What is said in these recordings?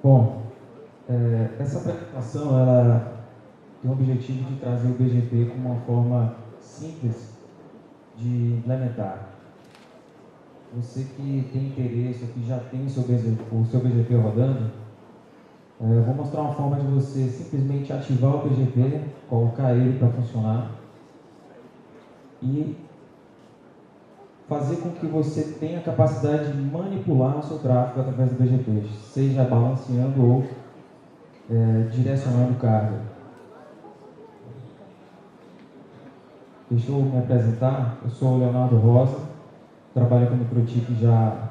Bom, essa apresentação ela tem o objetivo de trazer o BGP como uma forma simples de implementar. Você que tem interesse ou que já tem o seu BGP rodando, vou mostrar uma forma de você simplesmente ativar o BGP, colocar ele para funcionar e fazer com que você tenha a capacidade de manipular o seu tráfego através do BGP, seja balanceando ou direcionando carga. Deixa eu me apresentar. Eu sou o Leonardo Rosa, trabalho com microchip já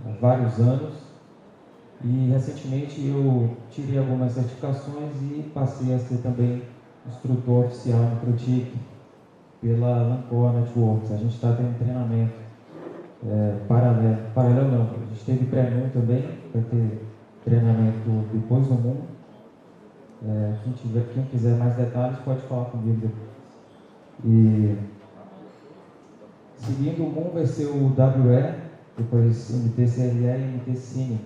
há vários anos e recentemente eu tirei algumas certificações e passei a ser também instrutor oficial no microchip pela Lancor Networks. A gente está tendo treinamento paralelo não, a gente teve pré-MUN também, vai ter treinamento depois do MUN. Quem quiser mais detalhes pode falar comigo depois. E seguindo o MUN vai ser o WE, depois MT-CLE e MT-Cine.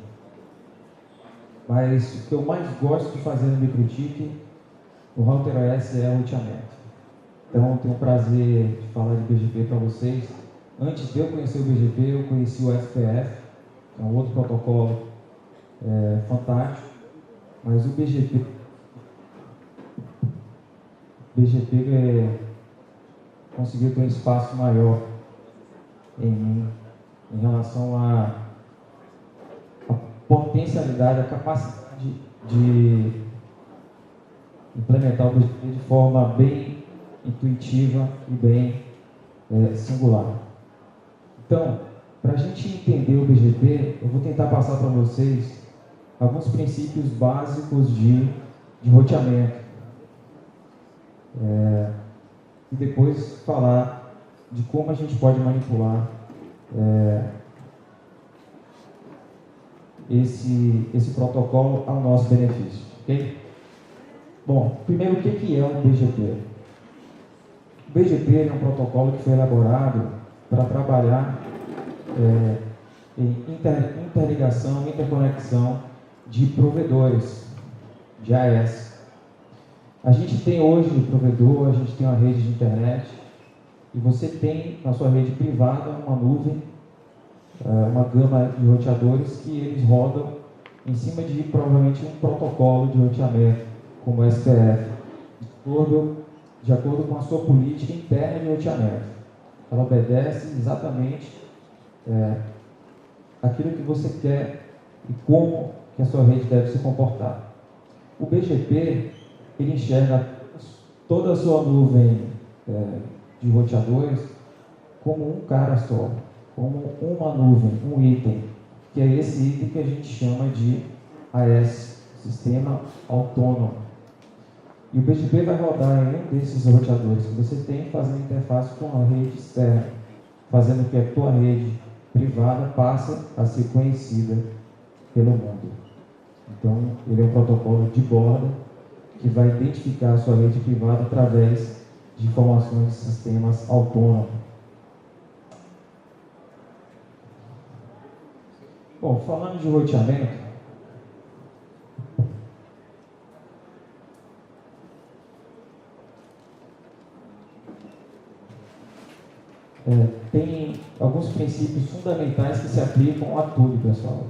Mas o que eu mais gosto de fazer no microchip, o Router OS, é o roteamento. Então eu tenho o prazer de falar de BGP para vocês. Antes de eu conhecer o BGP, eu conheci o SPF, que é um outro protocolo fantástico, mas o BGP conseguiu ter um espaço maior em mim, em relação à potencialidade, a capacidade de implementar o BGP de forma bem intuitiva e bem singular. Então, para a gente entender o BGP, eu vou tentar passar para vocês alguns princípios básicos de roteamento. E depois falar de como a gente pode manipular esse protocolo ao nosso benefício. Ok? Bom, primeiro, o que é o BGP? O BGP é um protocolo que foi elaborado para trabalhar em interligação, interconexão de provedores de AES. A gente tem hoje provedor, a gente tem uma rede de internet e você tem na sua rede privada uma nuvem, uma gama de roteadores que eles rodam em cima de provavelmente um protocolo de roteamento, como o SPF, de acordo com a sua política interna de roteamento. Ela obedece exatamente aquilo que você quer e como que a sua rede deve se comportar. O BGP, ele enxerga toda a sua nuvem de roteadores como um cara só, como uma nuvem, um item, que é esse item que a gente chama de AES, Sistema Autônomo. E o BGP vai rodar em um desses roteadores que você tem, fazendo interface com a rede externa, fazendo que a tua rede privada passe a ser conhecida pelo mundo. Então, ele é um protocolo de borda que vai identificar a sua rede privada através de informações de sistemas autônomos. Bom, falando de roteamento, tem alguns princípios fundamentais que se aplicam a tudo, pessoal.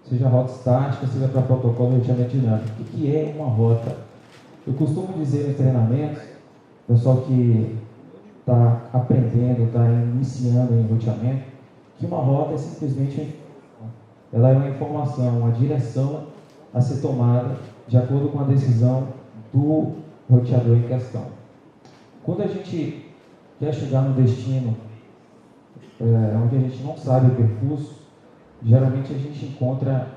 Seja rota estática, seja para protocolo de roteamento dinâmico. O que é uma rota? Eu costumo dizer nos treinamentos, pessoal que está aprendendo, está iniciando em roteamento, que uma rota é simplesmente ela é uma informação, uma direção a ser tomada de acordo com a decisão do roteador em questão. Quando a gente quer chegar no destino onde a gente não sabe o percurso, geralmente a gente encontra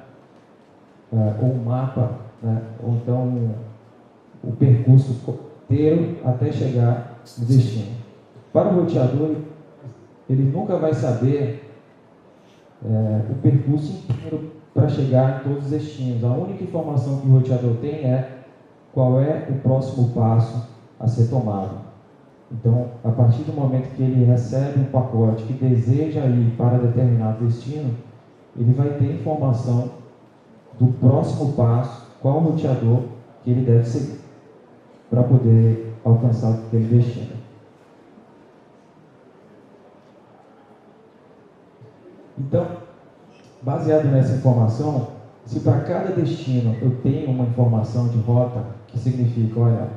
ou um mapa, né, ou então o percurso inteiro até chegar no destino. Para o roteador, ele nunca vai saber o percurso inteiro para chegar em todos os destinos. A única informação que o roteador tem é qual é o próximo passo a ser tomado. Então, a partir do momento que ele recebe um pacote que deseja ir para determinado destino, ele vai ter informação do próximo passo, qual roteador que ele deve seguir para poder alcançar aquele destino. Então, baseado nessa informação, se para cada destino eu tenho uma informação de rota, que significa, olha,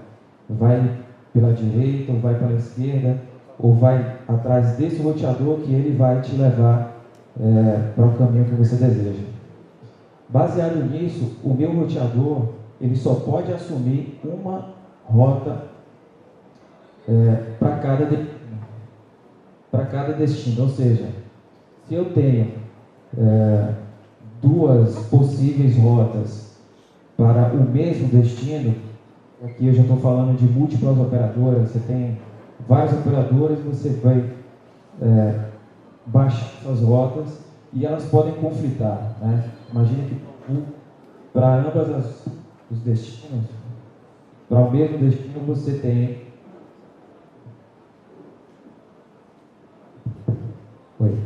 vai pela direita, ou vai pela esquerda, ou vai atrás desse roteador que ele vai te levar para o caminho que você deseja. Baseado nisso, o meu roteador, ele só pode assumir uma rota para cada destino. Ou seja, se eu tenho duas possíveis rotas para o mesmo destino, aqui eu já estou falando de múltiplas operadoras, você tem várias operadoras, você vai baixar suas rotas e elas podem conflitar, né? Imagina que para ambas os destinos, para o mesmo destino você tem... Oi.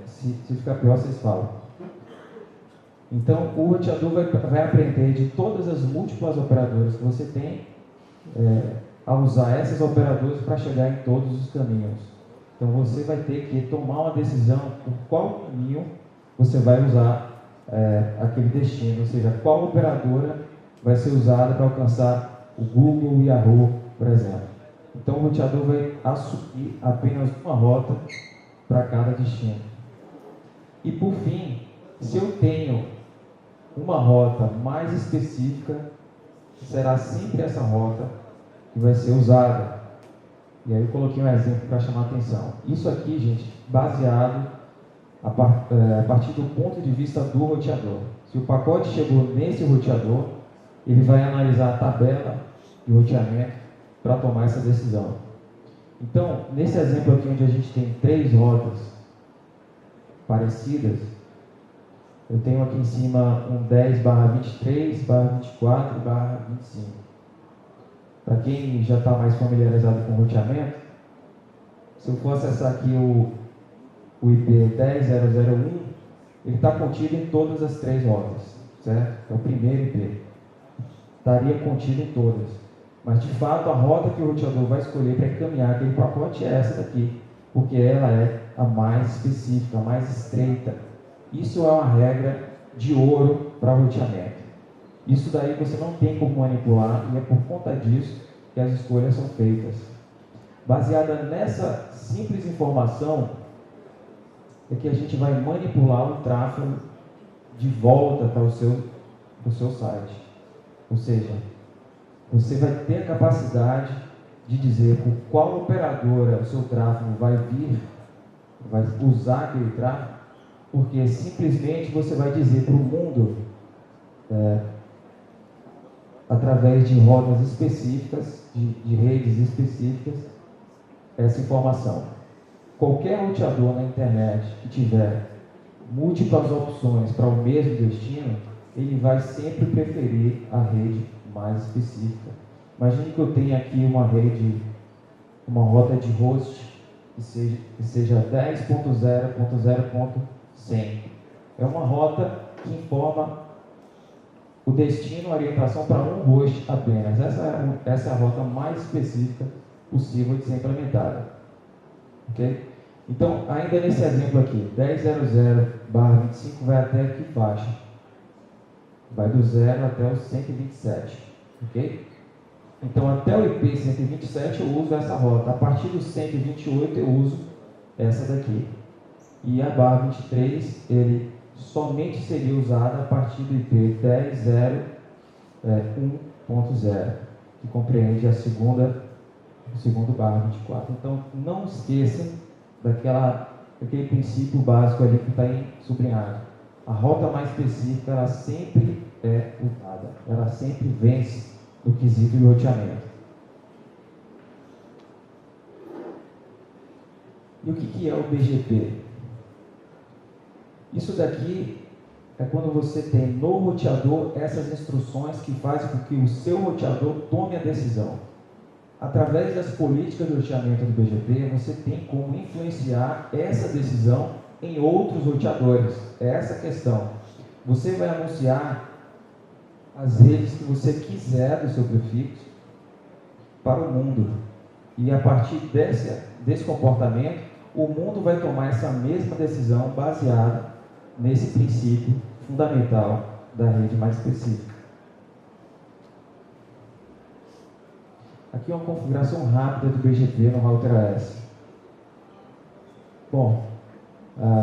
Se ficar pior, vocês falam. Então, o roteador vai aprender de todas as múltiplas operadoras que você tem a usar essas operadoras para chegar em todos os caminhos. Então, você vai ter que tomar uma decisão por qual caminho você vai usar aquele destino, ou seja, qual operadora vai ser usada para alcançar o Google e Yahoo, por exemplo. Então, o roteador vai assumir apenas uma rota para cada destino. E por fim, se eu tenho uma rota mais específica, será sempre essa rota que vai ser usada. E aí eu coloquei um exemplo para chamar a atenção. Isso aqui, gente, baseado a partir do ponto de vista do roteador. Se o pacote chegou nesse roteador, ele vai analisar a tabela de roteamento para tomar essa decisão. Então, nesse exemplo aqui onde a gente tem 3 rotas parecidas, eu tenho aqui em cima um 10/23/24/25. Para quem já está mais familiarizado com o roteamento, se eu for acessar aqui o IP 10.0.0.1, ele está contido em todas as 3 rotas, certo? É o primeiro IP. Estaria contido em todas. Mas, de fato, a rota que o roteador vai escolher para encaminhar aquele pacote é essa daqui, porque ela é a mais específica, a mais estreita. Isso é uma regra de ouro para roteamento. Isso daí você não tem como manipular e é por conta disso que as escolhas são feitas. Baseada nessa simples informação, é que a gente vai manipular o tráfego de volta para o seu site. Ou seja, você vai ter a capacidade de dizer por qual operadora o seu tráfego vai usar aquele tráfego, porque simplesmente você vai dizer para o mundo, através de rotas específicas, de redes específicas, essa informação. Qualquer roteador na internet que tiver múltiplas opções para o mesmo destino, ele vai sempre preferir a rede mais específica. Imagine que eu tenha aqui uma rota de host que seja 10.0.0.100. É uma rota que informa o destino, a orientação para um host apenas. Essa é a rota mais específica possível de ser implementada. Ok? Então, ainda nesse exemplo aqui, 10.00/25 vai até que faixa? Vai do 0 até o 127. Ok? Então, até o IP 127 eu uso essa rota. A partir do 128 eu uso essa daqui. E a barra 23, ele somente seria usada a partir do IP 10.0.1.0, que compreende o segundo barra 24. Então, não esqueçam daquele princípio básico ali que está sublinhado. a rota mais específica, ela sempre é usada, ela sempre vence no quesito de roteamento. E o que é o BGP? Isso daqui é quando você tem no roteador essas instruções que fazem com que o seu roteador tome a decisão. Através das políticas de roteamento do BGP, você tem como influenciar essa decisão em outros roteadores. É essa a questão. Você vai anunciar as redes que você quiser do seu prefixo para o mundo. E a partir desse comportamento, o mundo vai tomar essa mesma decisão baseada nesse princípio fundamental da rede mais específica. Aqui é uma configuração rápida do BGP no router AS. Bom,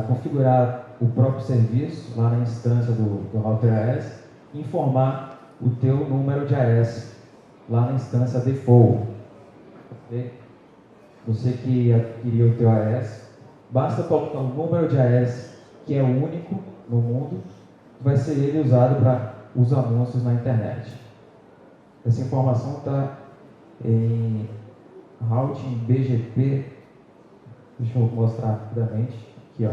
configurar o próprio serviço lá na instância do router AS, informar o teu número de AS lá na instância default. Okay? Você que adquiriu o teu AS, basta colocar o número de AS que é único no mundo, vai ser ele usado para os anúncios na internet. Essa informação está em routing BGP. Deixa eu mostrar rapidamente aqui, ó.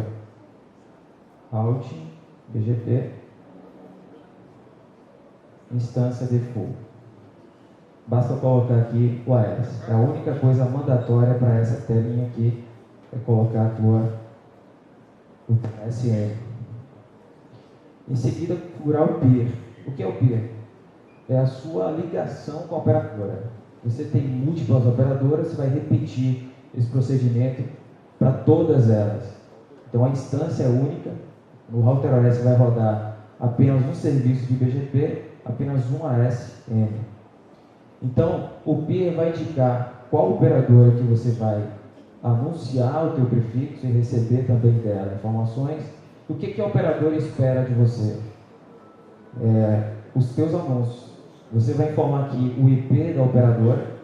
Routing BGP instância default. Basta colocar aqui o AS. A única coisa mandatória para essa telinha aqui é colocar o ASN. Em seguida, configurar o peer. O que é o peer? É a sua ligação com a operadora. Você tem múltiplas operadoras, você vai repetir esse procedimento para todas elas. Então a instância é única. No router OS vai rodar apenas um serviço de BGP, apenas um ASN. Então o peer vai indicar qual operadora que você vai anunciar o teu prefixo e receber também dela informações. O que a operadora espera de você? Os teus anúncios. Você vai informar aqui o IP da operadora,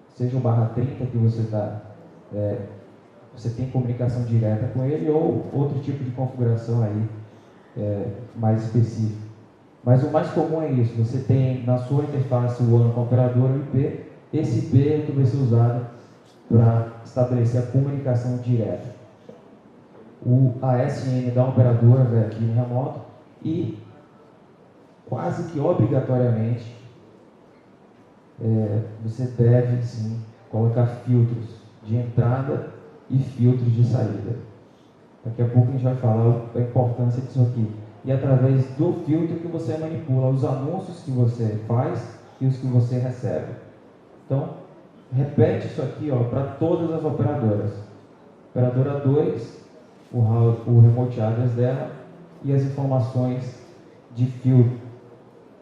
seja o /30 que você tem comunicação direta com ele, ou outro tipo de configuração aí mais específico. Mas o mais comum é isso, você tem na sua interface WAN com a operadora o IP, esse IP é que vai ser usado para estabelecer a comunicação direta. O ASN da operadora vai aqui no remoto e quase que obrigatoriamente você deve sim colocar filtros de entrada e filtros de saída. Daqui a pouco a gente vai falar a importância disso aqui. E através do filtro que você manipula os anúncios que você faz e os que você recebe. Então, repete isso aqui para todas as operadoras. Operadora 2, o remote address dela e as informações de filtro.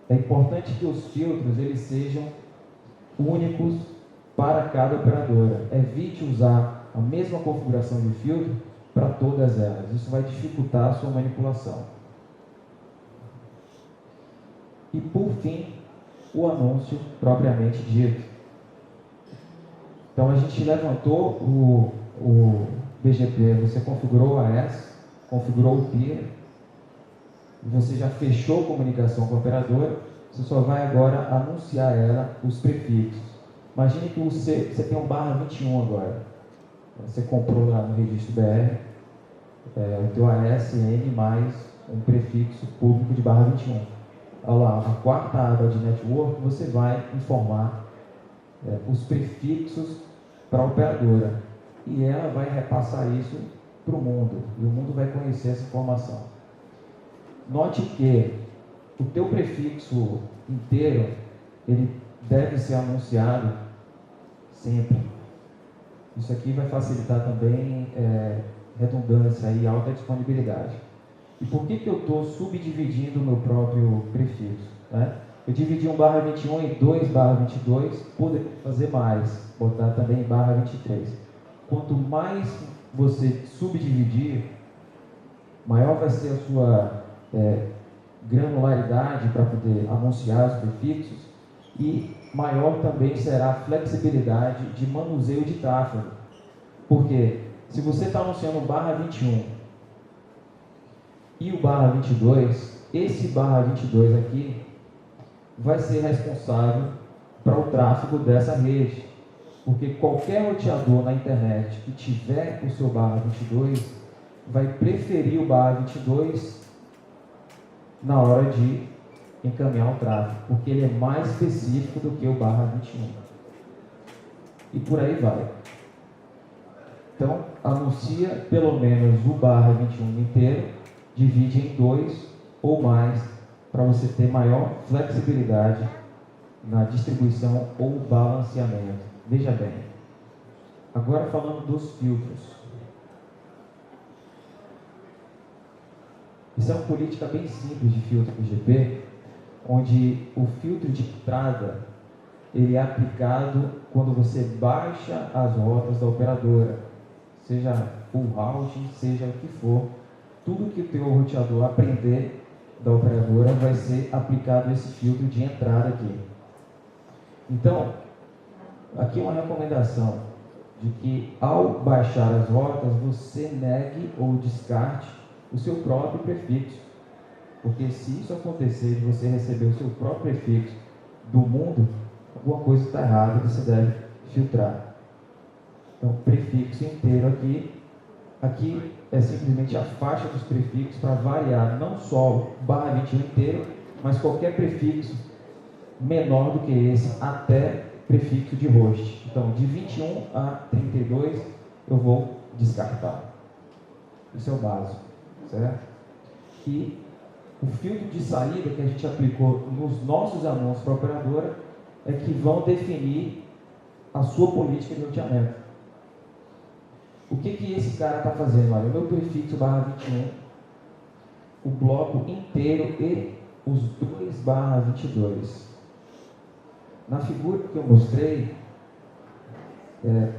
É importante que os filtros eles sejam únicos para cada operadora. Evite usar a mesma configuração de filtro para todas elas. Isso vai dificultar a sua manipulação. E por fim, o anúncio propriamente dito. Então a gente levantou o BGP, você configurou o AS, configurou o peer, você já fechou comunicação com a operadora, você só vai agora anunciar ela os prefixos. Imagine que você tem um /21 agora. Você comprou lá no registro BR o teu ASN mais um prefixo público de /21. Olha lá, a quarta aba de network, você vai informar os prefixos para a operadora. E ela vai repassar isso para o mundo. E o mundo vai conhecer essa informação. Note que o teu prefixo inteiro, ele deve ser anunciado sempre. Isso aqui vai facilitar também redundância e alta disponibilidade. E por que eu estou subdividindo o meu próprio prefixo? Né? Eu dividi um /21 em 2 /22, poderia fazer mais, botar também /23. Quanto mais você subdividir, maior vai ser a sua granularidade para poder anunciar os prefixos e maior também será a flexibilidade de manuseio de tráfego. Porque se você está anunciando um /21 e o barra 22, esse barra 22 aqui vai ser responsável para o tráfego dessa rede, porque qualquer roteador na internet que tiver o seu barra 22 vai preferir o barra 22 na hora de encaminhar o tráfego, porque ele é mais específico do que o barra 21. E por aí vai. Então, anuncia pelo menos o barra 21 inteiro, divide em 2 ou mais, para você ter maior flexibilidade na distribuição ou balanceamento. Veja bem. Agora falando dos filtros. Isso é uma política bem simples de filtro IGP, onde o filtro de entrada ele é aplicado quando você baixa as rotas da operadora, seja full routing, seja o que for, tudo que o teu roteador aprender da operadora vai ser aplicado esse filtro de entrada aqui. Então, aqui é uma recomendação de que ao baixar as rotas você negue ou descarte o seu próprio prefixo, porque se isso acontecer de você receber o seu próprio prefixo do mundo, alguma coisa está errada e você deve filtrar. Então, prefixo inteiro aqui é simplesmente a faixa dos prefixos para variar não só o barra 21 inteiro, mas qualquer prefixo menor do que esse, até prefixo de host. Então, de 21 a 32 eu vou descartar. Isso é o básico, certo? E o filtro de saída que a gente aplicou nos nossos anúncios para a operadora é que vão definir a sua política de roteamento. O que esse cara está fazendo? Olha, o meu prefixo barra 21, o bloco inteiro e os 2 barra 22. Na figura que eu mostrei,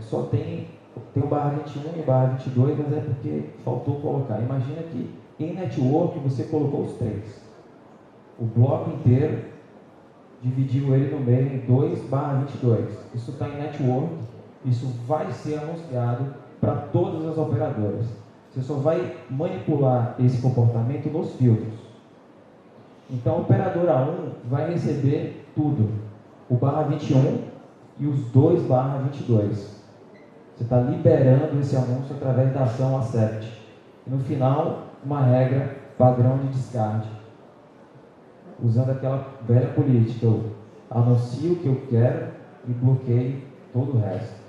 só tem o barra 21 e o barra 22, mas é porque faltou colocar. Imagina que em network você colocou os 3. O bloco inteiro dividiu ele no meio em 2 barra 22. Isso está em network, isso vai ser anunciado para todas as operadoras. Você só vai manipular esse comportamento nos filtros. Então a operadora 1 vai receber tudo, o barra 21 e os 2 barra 22. Você está liberando esse anúncio através da ação accept. E no final, uma regra padrão de descarte. Usando aquela velha política, eu anuncio o que eu quero e bloqueio todo o resto.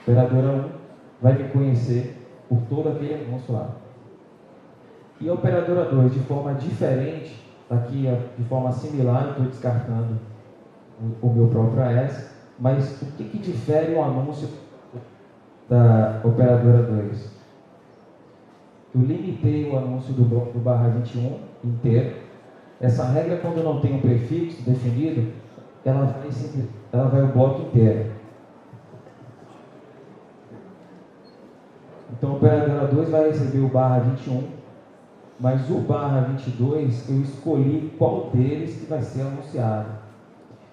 Operadora 1 vai me conhecer por todo aquele anúncio lá. E a operadora 2, de forma diferente, aqui de forma similar, eu estou descartando o meu próprio AS, mas o que difere o anúncio da operadora 2? Eu limitei o anúncio do bloco do barra 21 inteiro. Essa regra, quando não tem um prefixo definido, ela vai o bloco inteiro. Então, a operadora 2 vai receber o barra 21, mas o barra 22 eu escolhi qual deles que vai ser anunciado.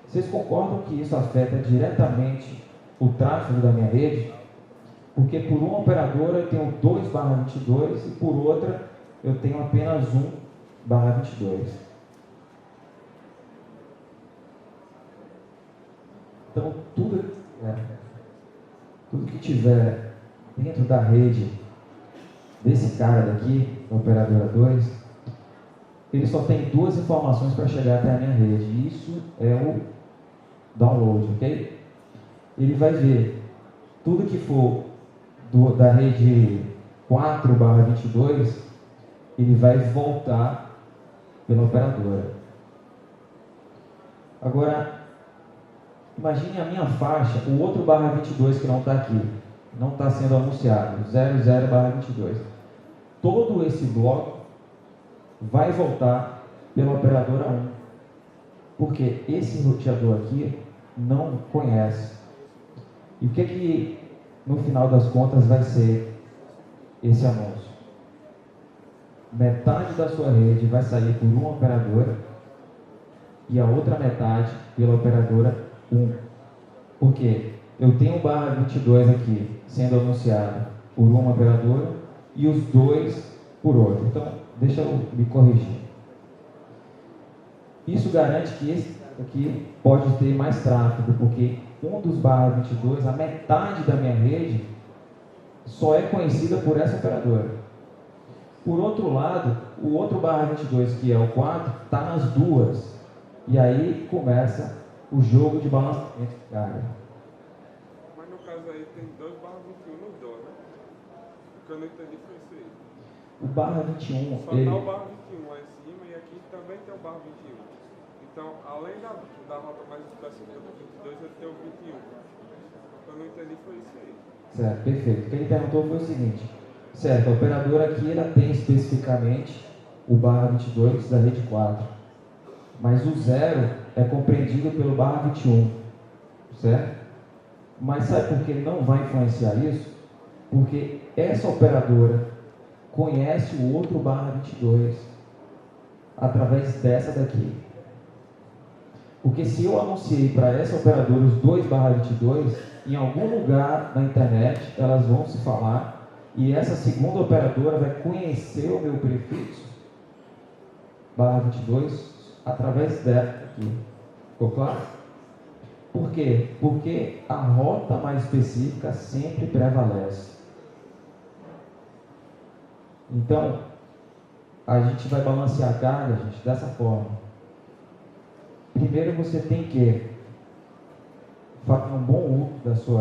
Vocês concordam que isso afeta diretamente o tráfego da minha rede? Porque por uma operadora eu tenho 2 barra 22 e por outra eu tenho apenas 1 barra 22. Então, tudo que tiver dentro da rede desse cara daqui, da operadora 2, ele só tem 2 informações para chegar até a minha rede. Isso é o download, ok? Ele vai ver tudo que for da rede 4/22, ele vai voltar pela operadora. Agora, imagine a minha faixa, o outro barra 22 que não está aqui, não está sendo anunciado, 00/22. Todo esse bloco vai voltar pela operadora 1, porque esse roteador aqui não conhece. E o que no final das contas vai ser esse anúncio? Metade da sua rede vai sair por uma operadora e a outra metade pela operadora 1. Por quê? Eu tenho o barra 22 aqui sendo anunciado por uma operadora e os 2 por outro. Então, deixa eu me corrigir. Isso garante que esse aqui pode ter mais tráfego, porque um dos barra 22, a metade da minha rede, só é conhecida por essa operadora. Por outro lado, o outro barra 22, que é o 4, está nas duas. E aí começa o jogo de balanceamento de carga. Mas no caso aí tem 2 barra 21 nos dois, né? O que eu não entendi foi isso aí. O barra 21, só está o barra 21 lá em cima e aqui também tem o barra 21. Então, além da rota mais específica do 22, ele tem o 21. O que eu não entendi foi isso aí. Certo, perfeito. O que ele perguntou foi o seguinte: certo, a operadora aqui ela tem especificamente o barra 22 da rede 4, mas o 0 é compreendido pelo barra 21, certo? Mas sabe por que não vai influenciar isso? Porque essa operadora conhece o outro barra 22 através dessa daqui. Porque se eu anunciei para essa operadora os 2 barra 22, em algum lugar na internet elas vão se falar e essa segunda operadora vai conhecer o meu prefixo barra 22 através dela aqui. Ficou claro? Por quê? Porque a rota mais específica sempre prevalece. Então, a gente vai balancear a carga, gente, dessa forma. Primeiro você tem que fazer um bom uso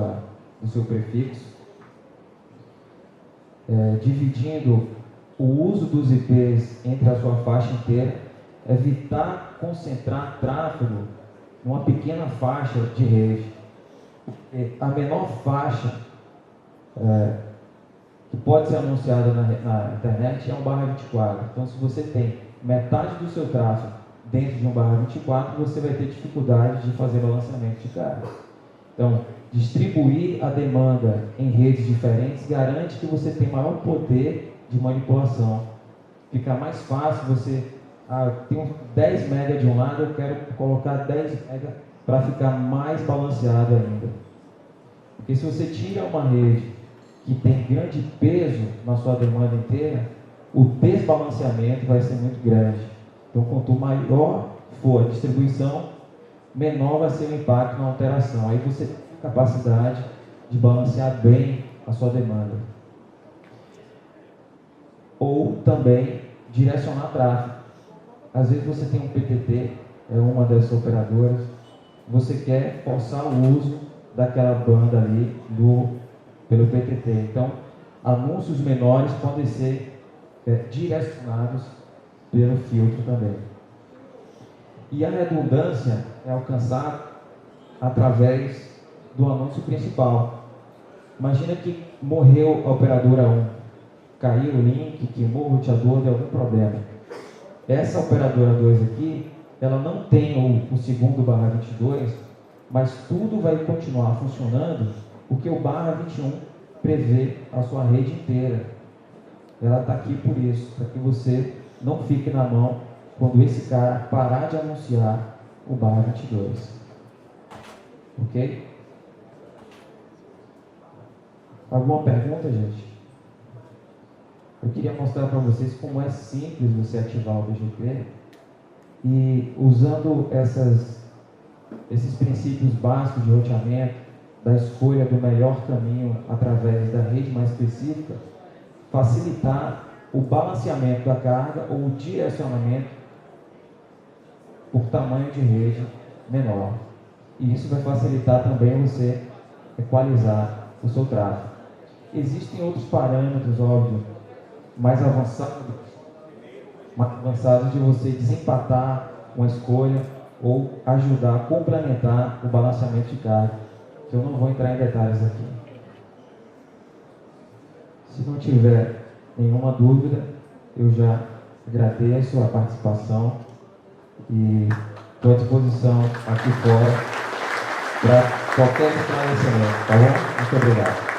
do seu prefixo, dividindo o uso dos IPs entre a sua faixa inteira, evitar concentrar tráfego numa pequena faixa de rede. A menor faixa que pode ser anunciada na internet é um barra 24. Então, se você tem metade do seu tráfego dentro de um barra 24, você vai ter dificuldade de fazer balanceamento de carga. Então, distribuir a demanda em redes diferentes garante que você tem maior poder de manipulação. Fica mais fácil você, eu tenho 10 mega de um lado, eu quero colocar 10 mega para ficar mais balanceado ainda. Porque se você tira uma rede que tem grande peso na sua demanda inteira, o desbalanceamento vai ser muito grande. Então, quanto maior for a distribuição, menor vai ser o impacto na alteração. Aí você tem capacidade de balancear bem a sua demanda. Ou também direcionar tráfego. Às vezes você tem um PTT, é uma dessas operadoras, você quer forçar o uso daquela banda ali pelo PTT. Então, anúncios menores podem ser direcionados pelo filtro também. E a redundância é alcançada através do anúncio principal. Imagina que morreu a operadora 1, caiu o link, queimou o roteador, deu algum problema. Essa operadora 2 aqui, ela não tem o segundo barra 22, mas tudo vai continuar funcionando porque o barra 21 prevê a sua rede inteira. Ela está aqui por isso, para que você não fique na mão quando esse cara parar de anunciar o barra 22. Ok? Alguma pergunta, gente? Eu queria mostrar para vocês como é simples você ativar o BGP e usando esses princípios básicos de roteamento, da escolha do melhor caminho através da rede mais específica, facilitar o balanceamento da carga ou o direcionamento por tamanho de rede menor. E isso vai facilitar também você equalizar o seu tráfego. Existem outros parâmetros, óbvio, mais avançados de você desempatar uma escolha ou ajudar a complementar o balanceamento de carga, que eu não vou entrar em detalhes aqui. Se não tiver nenhuma dúvida, eu já agradeço a participação e estou à disposição aqui fora para qualquer esclarecimento, tá bom? Muito obrigado.